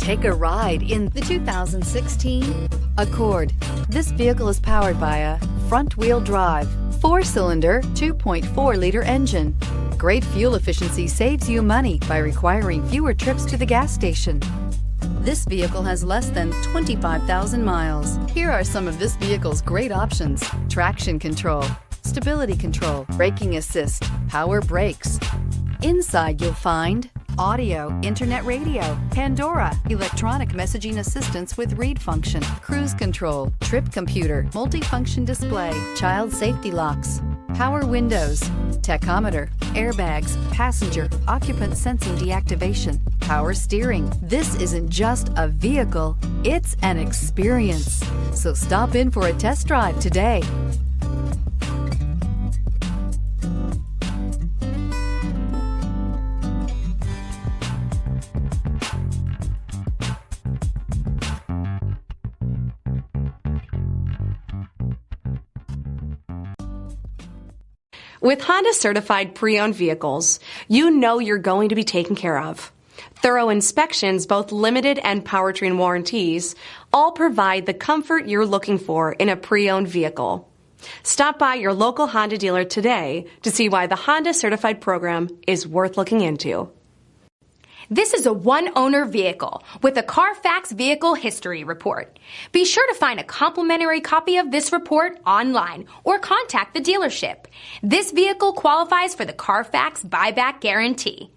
Take a ride in the 2016 Accord. This vehicle is powered by a front-wheel drive, 4-cylinder, 2.4-liter engine. Great fuel efficiency saves you money by requiring fewer trips to the gas station. This vehicle has less than 25,000 miles. Here are some of this vehicle's great options: traction control, stability control, braking assist, power brakes. Inside you'll find audio, internet radio, Pandora, electronic messaging assistance with read function, cruise control, trip computer, multifunction display, child safety locks, power windows, tachometer, airbags, passenger, occupant sensing deactivation, power steering. This isn't just a vehicle, it's an experience. So stop in for a test drive today. With Honda certified pre-owned vehicles, you know you're going to be taken care of. Thorough inspections, both limited and powertrain warranties, all provide the comfort you're looking for in a pre-owned vehicle. Stop by your local Honda dealer today to see why the Honda certified program is worth looking into. This is a one-owner vehicle with a Carfax Vehicle History Report. Be sure to find a complimentary copy of this report online or contact the dealership. This vehicle qualifies for the Carfax Buyback Guarantee.